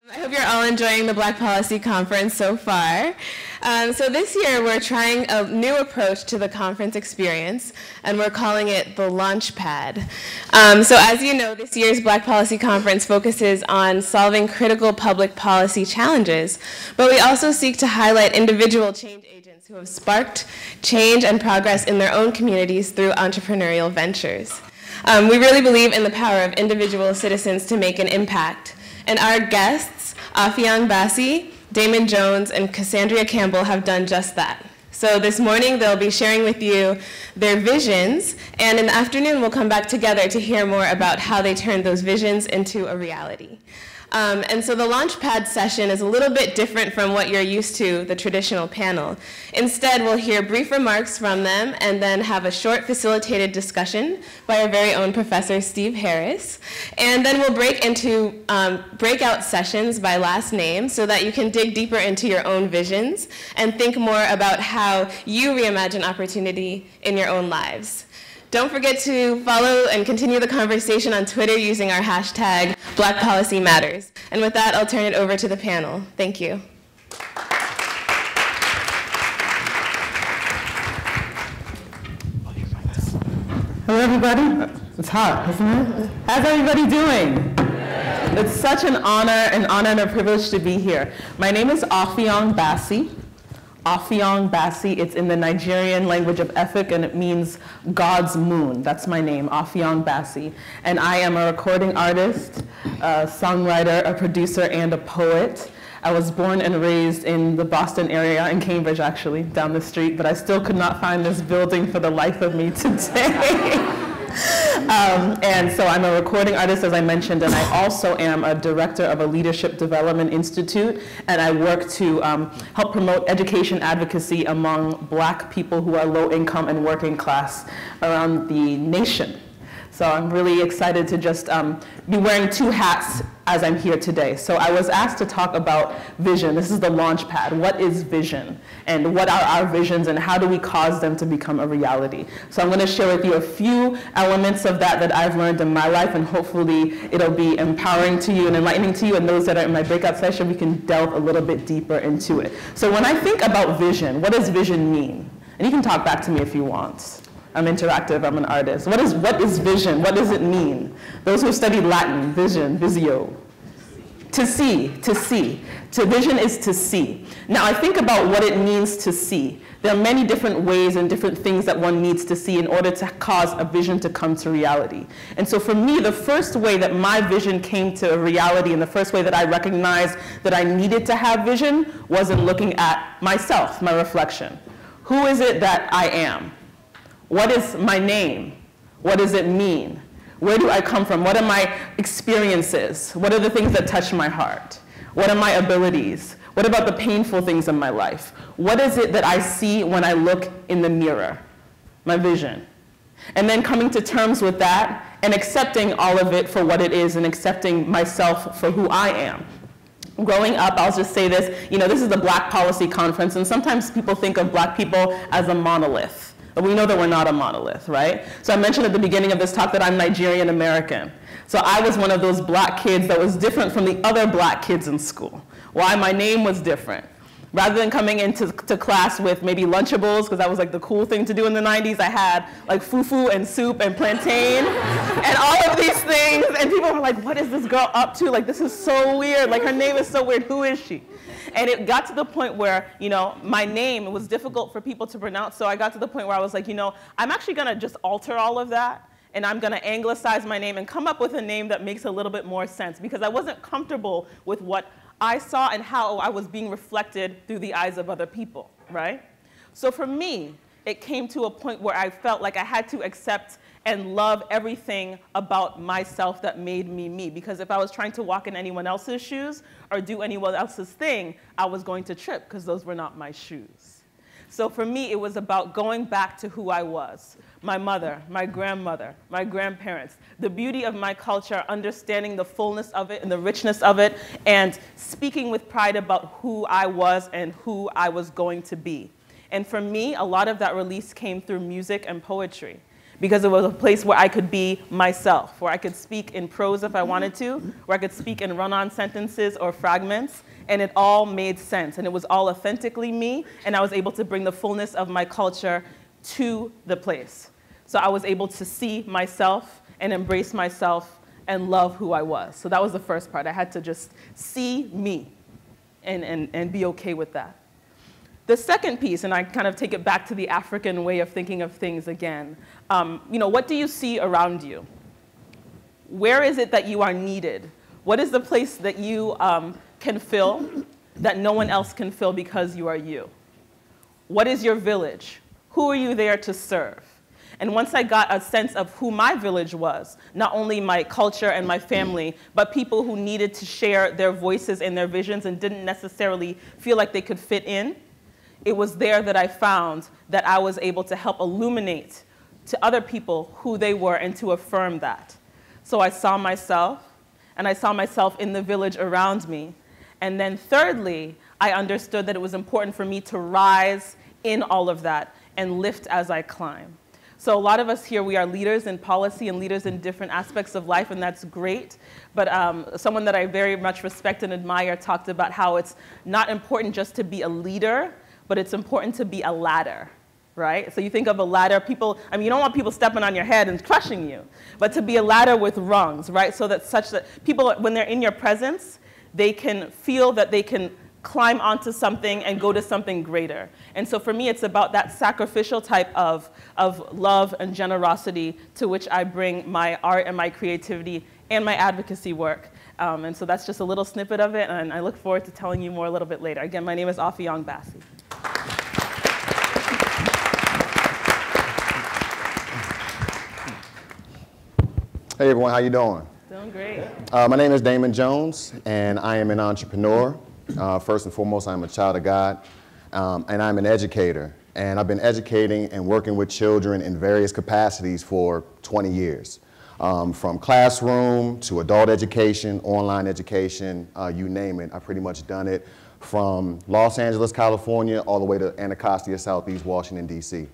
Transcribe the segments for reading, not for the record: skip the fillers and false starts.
I hope you're all enjoying the Black Policy Conference so far. So this year we're trying a new approach to the conference experience, and we're calling it the Launchpad. So as you know, this year's Black Policy Conference focuses on solving critical public policy challenges, but we also seek to highlight individual change agents who have sparked change and progress in their own communities through entrepreneurial ventures. We really believe in the power of individual citizens to make an impact. And our guests, Afyang Bassi, Damon Jones, and Cassandra Campbell have done just that. So this morning they'll be sharing with you their visions, and in the afternoon we'll come back together to hear more about how they turned those visions into a reality. And so the Launchpad session is a little bit different from what you're used to, the traditional panel. Instead, we'll hear brief remarks from them and then have a short facilitated discussion by our very own Professor Steve Harris. And then we'll break into breakout sessions by last name so that you can dig deeper into your own visions and think more about how you reimagine opportunity in your own lives. Don't forget to follow and continue the conversation on Twitter using our hashtag #BlackPolicyMatters. And with that, I'll turn it over to the panel. Thank you. Hello, everybody. It's hot, isn't it? How's everybody doing? It's such an honor and a privilege to be here. My name is Afyang Bassi. Afyang Bassi, it's in the Nigerian language of Efik, and it means God's moon. That's my name, Afyang Bassi. And I am a recording artist, a songwriter, a producer, and a poet. I was born and raised in the Boston area, in Cambridge actually, down the street, but I still could not find this building for the life of me today. And so I'm a recording artist, as I mentioned, and I also am a director of a leadership development institute, and I work to help promote education advocacy among Black people who are low income and working class around the nation. So I'm really excited to just be wearing two hats as I'm here today. So I was asked to talk about vision. This is the Launchpad. What is vision? And what are our visions, and how do we cause them to become a reality? So I'm going to share with you a few elements of that I've learned in my life, and hopefully it'll be empowering to you and enlightening to you, and those that are in my breakout session, we can delve a little bit deeper into it. So when I think about vision, what does vision mean? And you can talk back to me if you want. I'm interactive, I'm an artist. What is vision? What does it mean? Those who studied Latin, vision, visio. To see, to see. To vision is to see. Now I think about what it means to see. There are many different ways and different things that one needs to see in order to cause a vision to come to reality. And so for me, the first way that my vision came to reality, and the first way that I recognized that I needed to have vision, was in looking at myself, my reflection. Who is it that I am? What is my name? What does it mean? Where do I come from? What are my experiences? What are the things that touch my heart? What are my abilities? What about the painful things in my life? What is it that I see when I look in the mirror? My vision. And then coming to terms with that and accepting all of it for what it is and accepting myself for who I am. Growing up, I'll just say this, this is the Black Policy Conference, and sometimes people think of Black people as a monolith. But we know that we're not a monolith, right? So I mentioned at the beginning of this talk that I'm Nigerian American. So I was one of those Black kids that was different from the other Black kids in school. Why? My name was different. Rather than coming into class with maybe Lunchables, because that was like the cool thing to do in the 90s, I had like fufu and soup and plantain and all of these things. And people were like, what is this girl up to? Like, this is so weird. Like, her name is so weird. Who is she? And it got to the point where, my name was difficult for people to pronounce. So I got to the point where I was like, I'm actually going to just alter all of that. And I'm going to anglicize my name and come up with a name that makes a little bit more sense. Because I wasn't comfortable with what I saw and how I was being reflected through the eyes of other people, right? So for me, it came to a point where I felt like I had to accept and love everything about myself that made me me. Because if I was trying to walk in anyone else's shoes or do anyone else's thing, I was going to trip because those were not my shoes. So for me, it was about going back to who I was. My mother, my grandmother, my grandparents, the beauty of my culture, understanding the fullness of it and the richness of it, and speaking with pride about who I was and who I was going to be. And for me, a lot of that release came through music and poetry. because it was a place where I could be myself, where I could speak in prose if I wanted to, where I could speak in run-on sentences or fragments, and it all made sense, and it was all authentically me, and I was able to bring the fullness of my culture to the place. So I was able to see myself and embrace myself and love who I was. So that was the first part. I had to just see me and be okay with that. The second piece, and I kind of take it back to the African way of thinking of things again, what do you see around you? Where is it that you are needed? What is the place that you can fill that no one else can fill because you are you? What is your village? Who are you there to serve? And once I got a sense of who my village was, not only my culture and my family, but people who needed to share their voices and their visions and didn't necessarily feel like they could fit in, it was there that I found that I was able to help illuminate to other people who they were and to affirm that. So I saw myself, and I saw myself in the village around me. And then thirdly, I understood that it was important for me to rise in all of that and lift as I climb. So a lot of us here, we are leaders in policy and leaders in different aspects of life, and that's great. But someone that I very much respect and admire talked about how it's not important just to be a leader, but it's important to be a ladder, right? So you think of a ladder, people, you don't want people stepping on your head and crushing you, but to be a ladder with rungs, right? So that such that people, when they're in your presence, they can feel that they can climb onto something and go to something greater. And so for me, it's about that sacrificial type of love and generosity to which I bring my art and my creativity and my advocacy work. And so that's just a little snippet of it, and I look forward to telling you more a little bit later. Again, my name is Afiyang Bassi. Hey everyone, how you doing? Doing great. My name is Damon Jones, and I am an entrepreneur. First and foremost, I'm a child of God, and I'm an educator. And I've been educating and working with children in various capacities for 20 years. From classroom to adult education, online education, you name it. I've pretty much done it from Los Angeles, California, all the way to Anacostia, Southeast Washington, D.C.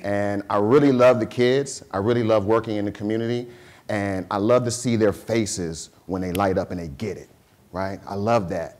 And I really love the kids. I really love working in the community. And I love to see their faces when they light up and they get it, right? I love that.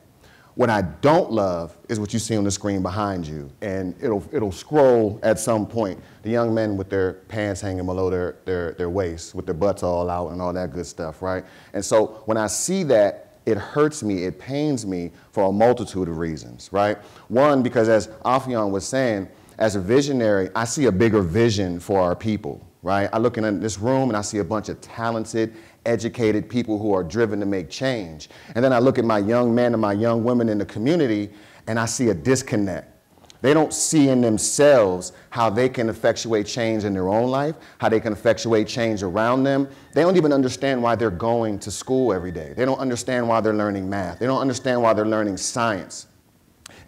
What I don't love is what you see on the screen behind you. And it'll scroll at some point. The young men with their pants hanging below their waists, with their butts all out and all that good stuff, right? And so when I see that, it hurts me, it pains me for a multitude of reasons, right? One, because as Afiyang was saying, as a visionary, I see a bigger vision for our people, right? I look in this room and I see a bunch of talented, educated people who are driven to make change. And then I look at my young men and my young women in the community and I see a disconnect. They don't see in themselves how they can effectuate change in their own life, how they can effectuate change around them. They don't even understand why they're going to school every day. They don't understand why they're learning math. They don't understand why they're learning science.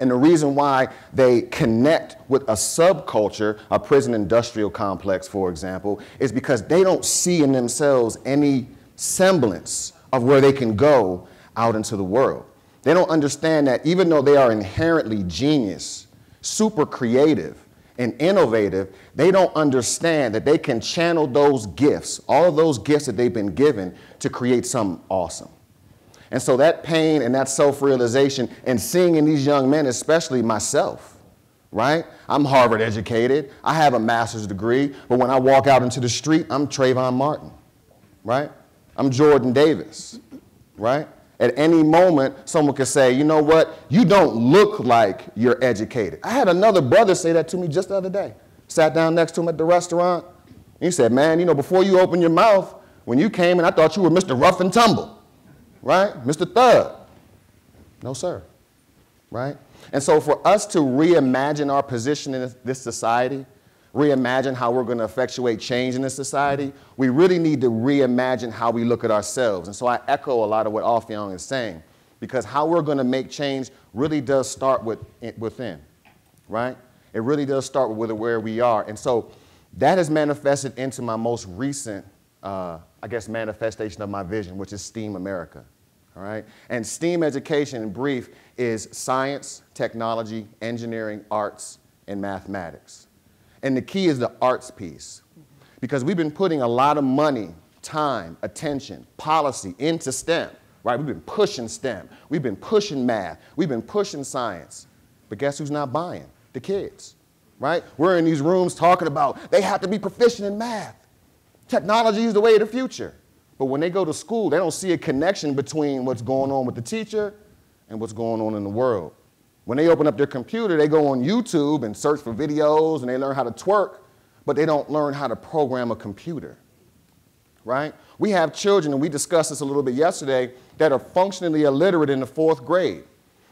And the reason why they connect with a subculture, a prison industrial complex, for example, is because they don't see in themselves any semblance of where they can go out into the world. They don't understand that even though they are inherently genius, super creative, and innovative, they don't understand that they can channel those gifts, all of those gifts that they've been given, to create something awesome. And so that pain and that self-realization and seeing in these young men, especially myself, right? I'm Harvard educated, I have a master's degree, but when I walk out into the street, I'm Trayvon Martin, right? I'm Jordan Davis, right? At any moment, someone could say, you know what, you don't look like you're educated. I had another brother say that to me just the other day. Sat down next to him at the restaurant. He said, man, you know, before you open your mouth, when you came in, I thought you were Mr. Rough and Tumble, right? Mr. Thug. No, sir, right? And so for us to reimagine our position in this society, reimagine how we're going to effectuate change in this society, we really need to reimagine how we look at ourselves. And so I echo a lot of what Afiyang is saying, because how we're going to make change really does start within, right? It really does start with where we are. And so that has manifested into my most recent, I guess, manifestation of my vision, which is STEAM America, all right? And STEAM education, in brief, is science, technology, engineering, arts, and mathematics. And the key is the arts piece. because we've been putting a lot of money, time, attention, policy into STEM, right? We've been pushing STEM. We've been pushing math. We've been pushing science. But guess who's not buying? The kids, right? We're in these rooms talking about they have to be proficient in math. Technology is the way of the future. But when they go to school, they don't see a connection between what's going on with the teacher and what's going on in the world. When they open up their computer, they go on YouTube and search for videos and they learn how to twerk, but they don't learn how to program a computer, right? We have children, and we discussed this a little bit yesterday, that are functionally illiterate in the 4th grade.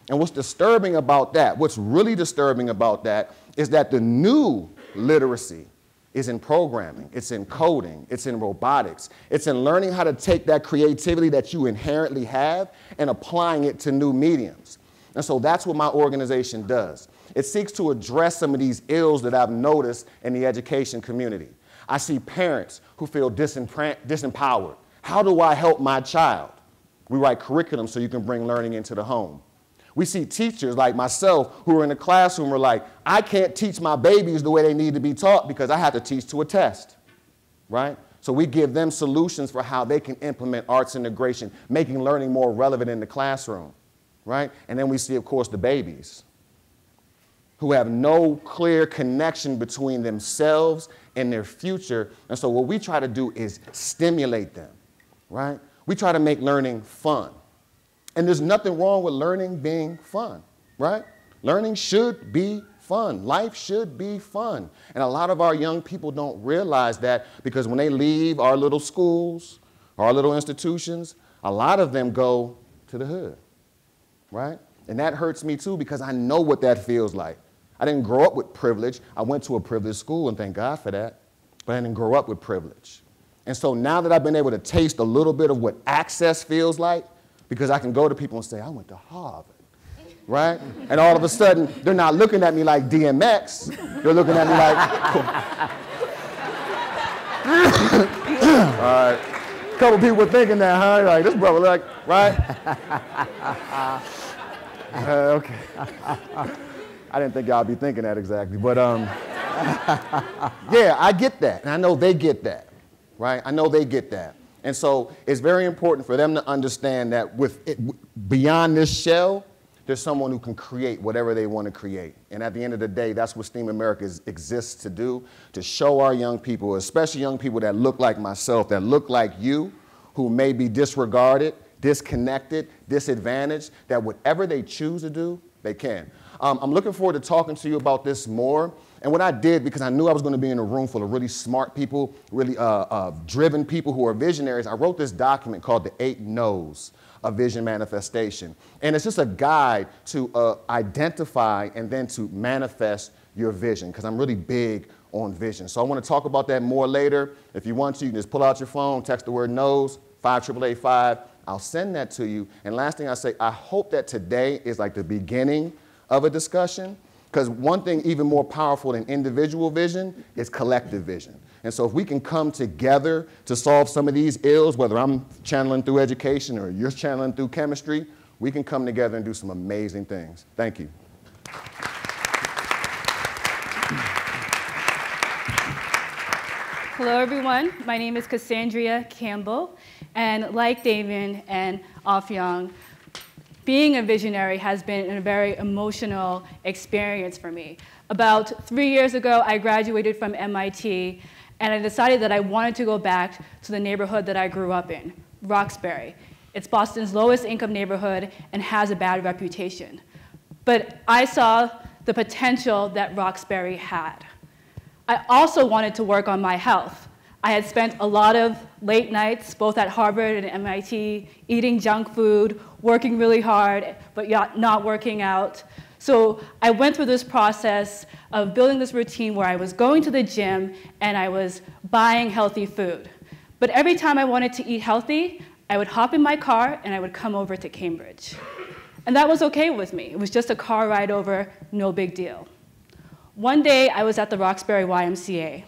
And what's disturbing about that, what's really disturbing about that, is that the new literacy is in programming, it's in coding, it's in robotics, it's in learning how to take that creativity that you inherently have and applying it to new mediums. And so that's what my organization does. It seeks to address some of these ills that I've noticed in the education community. I see parents who feel disempowered. How do I help my child? We write curriculum so you can bring learning into the home. We see teachers like myself who are in the classroom are like, I can't teach my babies the way they need to be taught because I have to teach to a test, right? So we give them solutions for how they can implement arts integration, making learning more relevant in the classroom, right? And then we see, of course, the babies who have no clear connection between themselves and their future. And so what we try to do is stimulate them, right? We try to make learning fun. And there's nothing wrong with learning being fun, right? Learning should be fun. Life should be fun. And a lot of our young people don't realize that because when they leave our little schools, our little institutions, a lot of them go to the hood, right? And that hurts me too because I know what that feels like. I didn't grow up with privilege. I went to a privileged school, and thank God for that, but I didn't grow up with privilege. And so now that I've been able to taste a little bit of what access feels like, because I can go to people and say, I went to Harvard, right? And all of a sudden, they're not looking at me like DMX. They're looking at me like, all right. A couple people were thinking that, huh? Like, this brother, like, right? Okay. I didn't think y'all be thinking that exactly, but yeah, I get that, and I know they get that, right? I know they get that. And so it's very important for them to understand that beyond this shell, there's someone who can create whatever they want to create. And at the end of the day, that's what STEAM America exists to do, to show our young people, especially young people that look like myself, that look like you, who may be disregarded, disconnected, disadvantaged, that whatever they choose to do, they can. I'm looking forward to talking to you about this more. And what I did, because I knew I was going to be in a room full of really smart people, really driven people who are visionaries, I wrote this document called The 8 No's of Vision Manifestation. And it's just a guide to identify and then to manifest your vision, because I'm really big on vision. So I want to talk about that more later. If you want to, you can just pull out your phone, text the word NO's, 58885. I'll send that to you. And last thing I say, I hope that today is like the beginning of a discussion. Because one thing even more powerful than individual vision is collective vision. And so if we can come together to solve some of these ills, whether I'm channeling through education or you're channeling through chemistry, we can come together and do some amazing things. Thank you. Hello, everyone. My name is Cassandra Campbell. And like Damien and Afyang, being a visionary has been a very emotional experience for me. About 3 years ago, I graduated from MIT, and I decided that I wanted to go back to the neighborhood that I grew up in, Roxbury. It's Boston's lowest income neighborhood and has a bad reputation. But I saw the potential that Roxbury had. I also wanted to work on my health. I had spent a lot of late nights, both at Harvard and MIT, eating junk food, working really hard, but not working out. So I went through this process of building this routine where I was going to the gym and I was buying healthy food. But every time I wanted to eat healthy, I would hop in my car and I would come over to Cambridge. And that was okay with me. It was just a car ride over, no big deal. One day, I was at the Roxbury YMCA.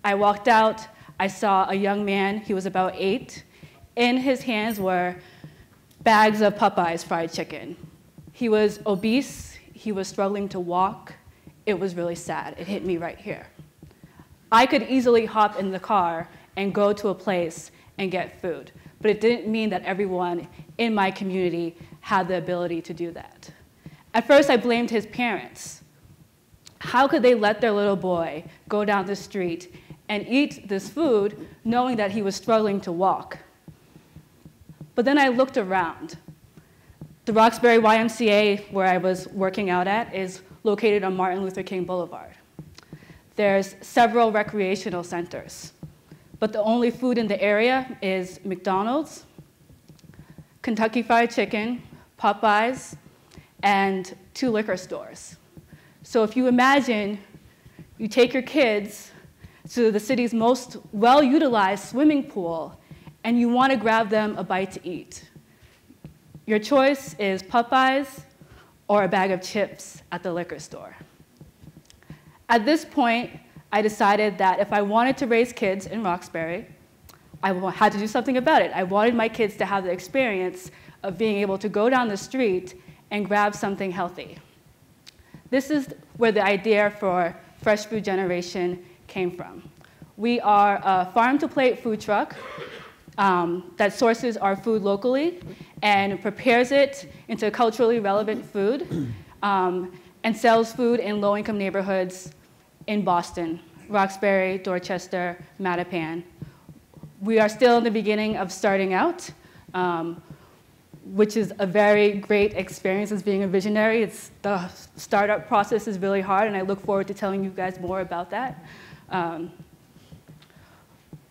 I walked out. I saw a young man, he was about 8. In his hands were bags of Popeye's fried chicken. He was obese, he was struggling to walk. It was really sad, it hit me right here. I could easily hop in the car and go to a place and get food. But it didn't mean that everyone in my community had the ability to do that. At first, I blamed his parents. How could they let their little boy go down the street and eat this food knowing that he was struggling to walk? But then I looked around. The Roxbury YMCA, where I was working out at, is located on Martin Luther King Boulevard. There's several recreational centers, but the only food in the area is McDonald's, Kentucky Fried Chicken, Popeyes, and 2 liquor stores. So if you imagine you take your kids to the city's most well-utilized swimming pool and you want to grab them a bite to eat, your choice is Popeyes or a bag of chips at the liquor store. At this point, I decided that if I wanted to raise kids in Roxbury, I had to do something about it. I wanted my kids to have the experience of being able to go down the street and grab something healthy. This is where the idea for Fresh Food Generation came from. We are a farm-to-plate food truck that sources our food locally and prepares it into culturally relevant food and sells food in low-income neighborhoods in Boston, Roxbury, Dorchester, Mattapan. We are still in the beginning of starting out, which is a very great experience as being a visionary. The startup process is really hard, and I look forward to telling you guys more about that.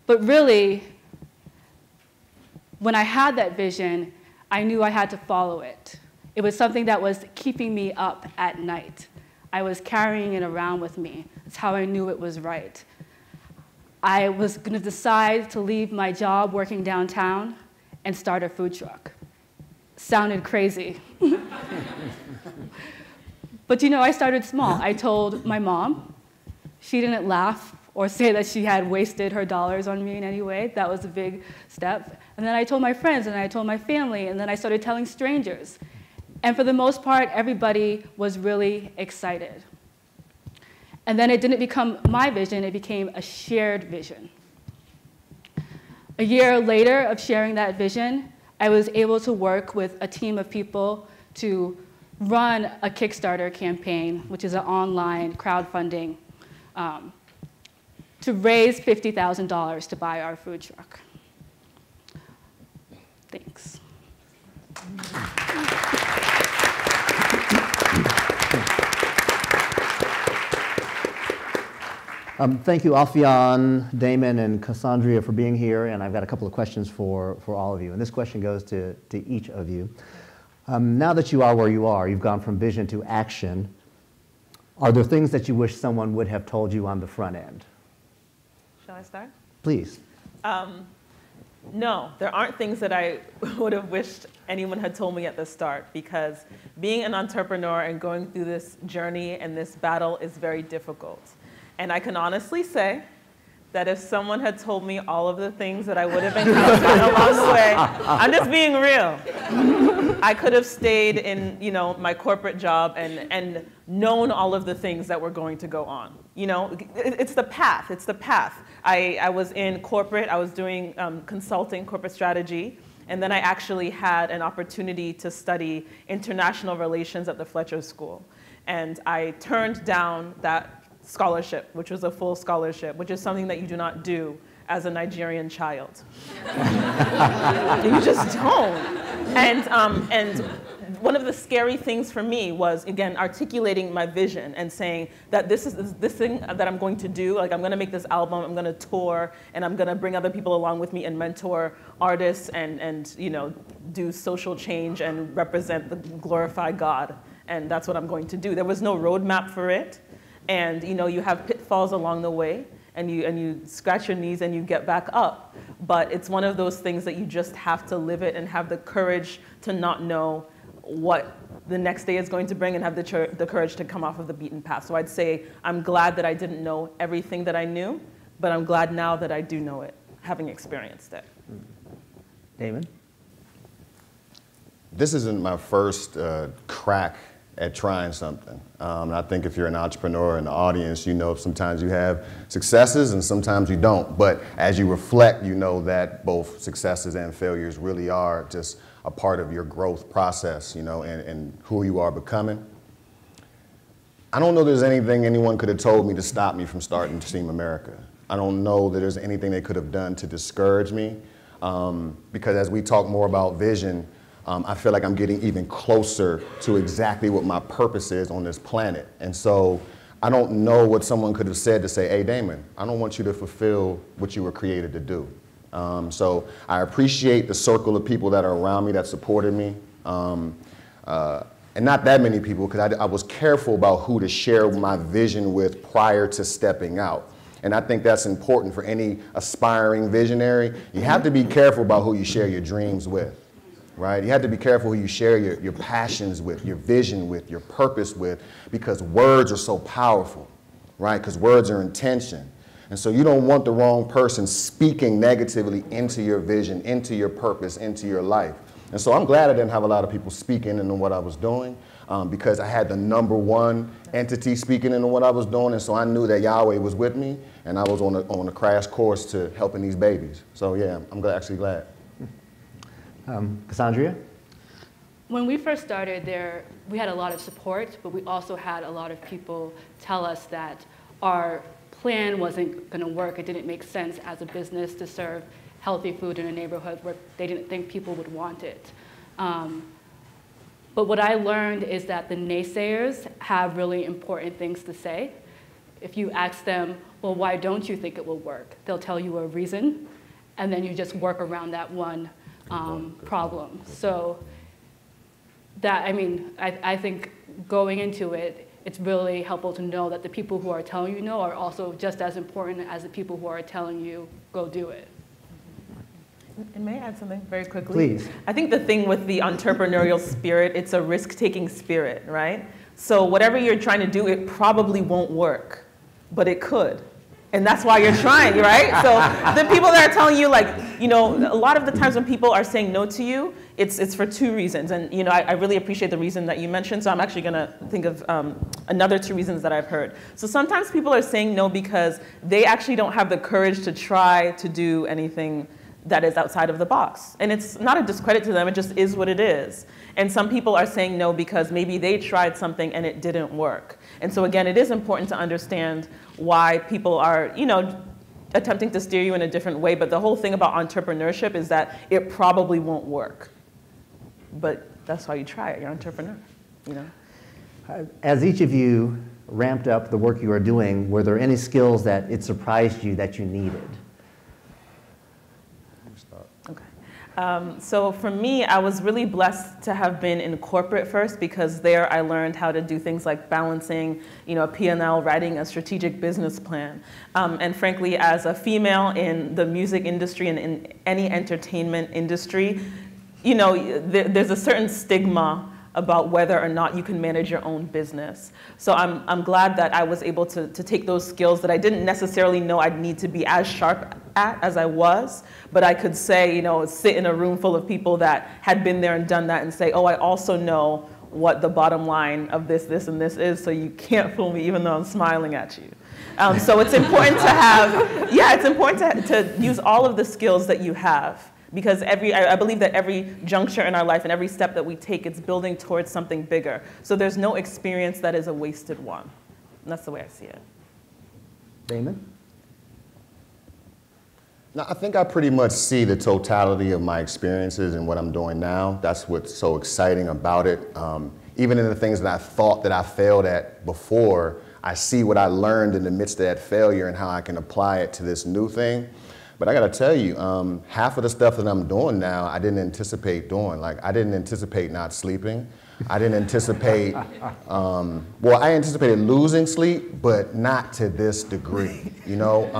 But really, when I had that vision, I knew I had to follow it. It was something that was keeping me up at night. I was carrying it around with me. That's how I knew it was right. I was going to decide to leave my job working downtown and start a food truck. Sounded crazy. But I started small. I told my mom. She didn't laugh or say that she had wasted her dollars on me in any way. That was a big step. And then I told my friends, and I told my family, and then I started telling strangers. And for the most part, everybody was really excited. And then it didn't become my vision, it became a shared vision. A year later of sharing that vision, I was able to work with a team of people to run a Kickstarter campaign, which is an online crowdfunding, to raise $50,000 to buy our food truck. Thanks. Thank you, Alfian, Damon, and Cassandra for being here, and I've got a couple of questions for all of you. And this question goes to each of you. Now that you are where you are, you've gone from vision to action, are there things that you wish someone would have told you on the front end? Shall I start? Please. No, there aren't things that I would have wished anyone had told me at the start, because being an entrepreneur and going through this journey and this battle is very difficult. And I can honestly say that if someone had told me all of the things that I would have encountered along the way, I'm just being real. I could have stayed in, my corporate job and known all of the things that were going to go on. It's the path. It's the path. I was in corporate. I was doing consulting, corporate strategy, and then I actually had an opportunity to study international relations at the Fletcher School, and I turned down that scholarship, which was a full scholarship, which is something that you do not do as a Nigerian child. You just don't. And one of the scary things for me was, again, articulating my vision and saying that this thing that I'm going to do, like I'm going to make this album, I'm going to tour, and I'm going to bring other people along with me and mentor artists and do social change and glorify God. And that's what I'm going to do. There was no roadmap for it. And you have pitfalls along the way, and you scratch your knees and you get back up. But it's one of those things that you just have to live it and have the courage to not know what the next day is going to bring, and have the courage to come off of the beaten path. So I'd say I'm glad that I didn't know everything that I knew, but I'm glad now that I do know it, having experienced it. Damon? This isn't my first crack at trying something. And I think if you're an entrepreneur in the audience, you know sometimes you have successes and sometimes you don't. But as you reflect, you know that both successes and failures really are just a part of your growth process, you know, and who you are becoming. I don't know there's anything anyone could have told me to stop me from starting Team America. I don't know that there's anything they could have done to discourage me, because as we talk more about vision, I feel like I'm getting even closer to exactly what my purpose is on this planet. And so I don't know what someone could have said to say, hey, Damon, I don't want you to fulfill what you were created to do. So I appreciate the circle of people that are around me that supported me. And not that many people, because I was careful about who to share my vision with prior to stepping out. And I think that's important for any aspiring visionary. You have to be careful about who you share your dreams with, right? You have to be careful who you share your passions with, your vision with, your purpose with, because words are so powerful, right? Because words are intention. And so you don't want the wrong person speaking negatively into your vision, into your purpose, into your life. And so I'm glad I didn't have a lot of people speaking into what I was doing, because I had the #1 entity speaking into what I was doing, and so I knew that Yahweh was with me, and I was on a crash course to helping these babies. So yeah, I'm actually glad. Cassandra? When we first started there, we had a lot of support, but we also had a lot of people tell us that our plan wasn't going to work. It didn't make sense as a business to serve healthy food in a neighborhood where they didn't think people would want it. But what I learned is that the naysayers have really important things to say. If you ask them, well, why don't you think it will work? They'll tell you a reason, and then you just work around that one problem. So that, I mean, I think going into it, it's really helpful to know that the people who are telling you no are also just as important as the people who are telling you go do it. And may I add something very quickly? Please. I think the thing with the entrepreneurial spirit, it's a risk-taking spirit, right? So whatever you're trying to do, it probably won't work, but it could. And that's why you're trying, right? So the people that are telling you, like, you know, a lot of the times when people are saying no to you, it's for 2 reasons. And, you know, I really appreciate the reason that you mentioned, so I'm actually going to think of another 2 reasons that I've heard. So sometimes people are saying no because they actually don't have the courage to try to do anything that is outside of the box. And it's not a discredit to them, it just is what it is. And some people are saying no because maybe they tried something and it didn't work. And so again, it is important to understand why people are, you know, attempting to steer you in a different way, but the whole thing about entrepreneurship is that it probably won't work. But that's why you try it, you're an entrepreneur, you know? As each of you ramped up the work you are doing, were there any skills that it surprised you that you needed? So for me, I was really blessed to have been in corporate first, because there I learned how to do things like balancing, you know, a P&L, writing a strategic business plan. And frankly, as a female in the music industry and in any entertainment industry, you know, there's a certain stigma about whether or not you can manage your own business. So I'm glad that I was able to take those skills that I didn't necessarily know I'd need to be as sharp at as I was, but I could say, you know, sit in a room full of people that had been there and done that and say, oh, I also know what the bottom line of this, and this is, so you can't fool me even though I'm smiling at you. So it's important to have, yeah, it's important to use all of the skills that you have. Because I believe that every juncture in our life and every step that we take, it's building towards something bigger. So there's no experience that is a wasted one. And that's the way I see it. Damon? Now, I think I pretty much see the totality of my experiences and what I'm doing now. That's what's so exciting about it. Even in the things that I thought that I failed at before, I see what I learned in the midst of that failure and how I can apply it to this new thing. But I gotta tell you, half of the stuff that I'm doing now, I didn't anticipate doing. Like, I didn't anticipate not sleeping. I didn't anticipate, well, I anticipated losing sleep, but not to this degree, you know?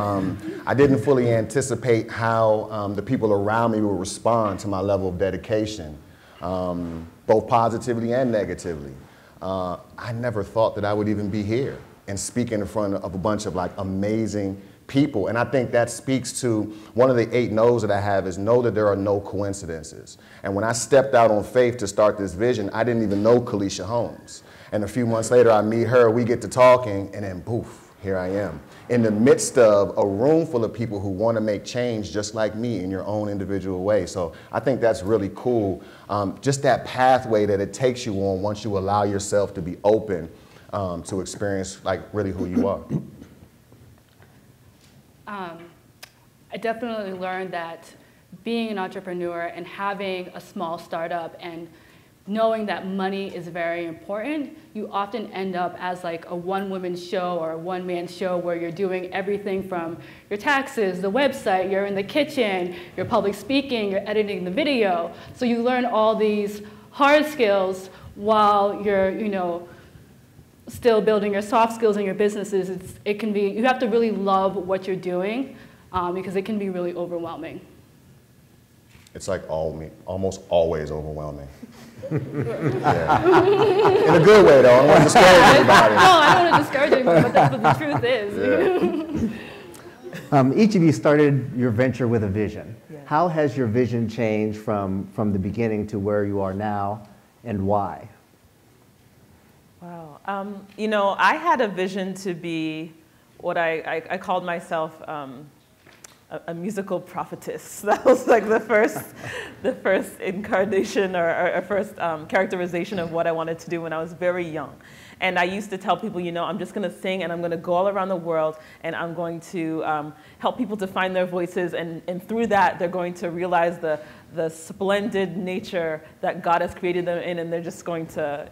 I didn't fully anticipate how the people around me would respond to my level of dedication, both positively and negatively. I never thought that I would even be here and speaking in front of a bunch of like amazing people. And I think that speaks to one of the 8 no's that I have is know that there are no coincidences. And when I stepped out on faith to start this vision, I didn't even know Kalisha Holmes. And a few months later, I meet her, we get to talking, and then poof, here I am. In the midst of a room full of people who want to make change just like me in your own individual way. So I think that's really cool. Just that pathway that it takes you on once you allow yourself to be open to experience like really who you are. I definitely learned that being an entrepreneur and having a small startup and knowing that money is very important, you often end up as like a one-woman show or a one-man show where you're doing everything from your taxes, the website, you're in the kitchen, you're public speaking, you're editing the video. So you learn all these hard skills while you're, still building your soft skills in your businesses. It can be, you have to really love what you're doing because it can be really overwhelming. It's like almost always overwhelming. Yeah. In a good way, though. I don't want to discourage anybody. No, I don't want to discourage anybody, but that's what the truth is. Yeah. Each of you started your venture with a vision. Yeah. How has your vision changed from the beginning to where you are now, and why? Wow. I had a vision to be what I called myself a musical prophetess. That was like the first incarnation or first characterization of what I wanted to do when I was very young. And I used to tell people, I'm just going to sing and I'm going to go all around the world and I'm going to help people to find their voices. And through that, they're going to realize the splendid nature that God has created them in, and they're just going to,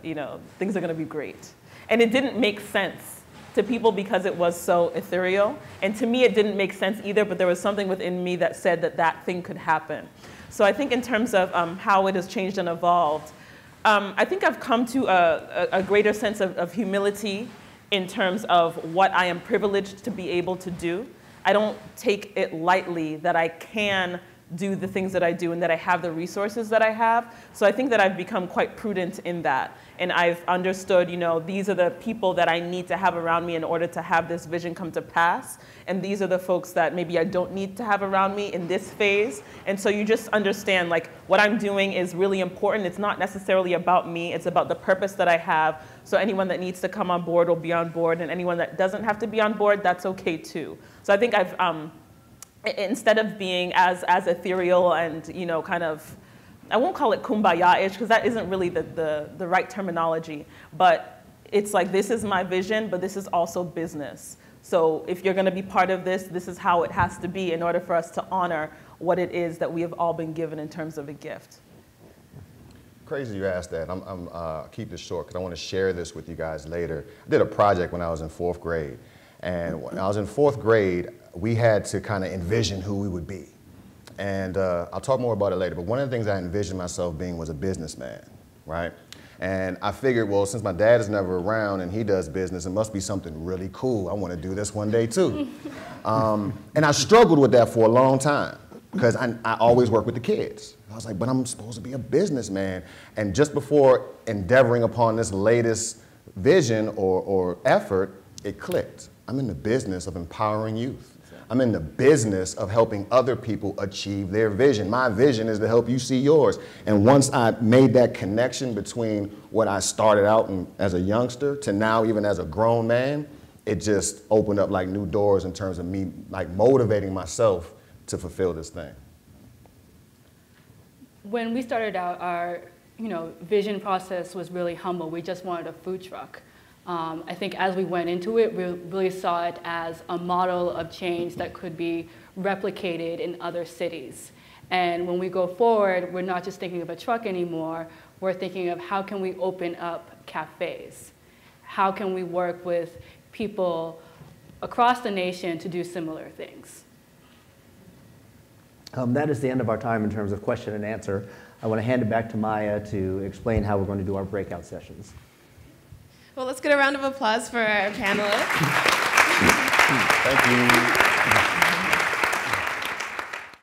things are going to be great. And it didn't make sense to people because it was so ethereal. And to me, it didn't make sense either, but there was something within me that said that thing could happen. So I think in terms of how it has changed and evolved, I think I've come to a greater sense of humility in terms of what I am privileged to be able to do. I don't take it lightly that I can do the things that I do and that I have the resources that I have. So I think that I've become quite prudent in that. And I've understood, these are the people that I need to have around me in order to have this vision come to pass. And these are the folks that maybe I don't need to have around me in this phase. And so you just understand, like, what I'm doing is really important. It's not necessarily about me. It's about the purpose that I have. So anyone that needs to come on board will be on board. And anyone that doesn't have to be on board, that's okay too. So I think I've, instead of being as ethereal and, kind of, I won't call it kumbaya-ish because that isn't really the right terminology, but it's like, this is my vision, but this is also business. So if you're going to be part of this, this is how it has to be in order for us to honor what it is that we have all been given in terms of a gift. Crazy you asked that. I'm keep this short because I want to share this with you guys later. I did a project when I was in 4th grade. And when I was in 4th grade, we had to kind of envision who we would be. And I'll talk more about it later, but one of the things I envisioned myself being was a businessman, right? And I figured, well, since my dad is never around and he does business, it must be something really cool. I want to do this one day too. And I struggled with that for a long time because I always work with the kids. I was like, but I'm supposed to be a businessman. And just before endeavoring upon this latest vision or effort, it clicked. I'm in the business of empowering youth. I'm in the business of helping other people achieve their vision. My vision is to help you see yours. And once I made that connection between what I started out as a youngster to now even as a grown man, it just opened up like new doors in terms of me like motivating myself to fulfill this thing. When we started out, our vision process was really humble. We just wanted a food truck. I think as we went into it, we really saw it as a model of change that could be replicated in other cities. And when we go forward, we're not just thinking of a truck anymore. We're thinking of how can we open up cafes? How can we work with people across the nation to do similar things? That is the end of our time in terms of question and answer. I want to hand it back to Maya to explain how we're going to do our breakout sessions. Well, let's get a round of applause for our panelists. Thank you.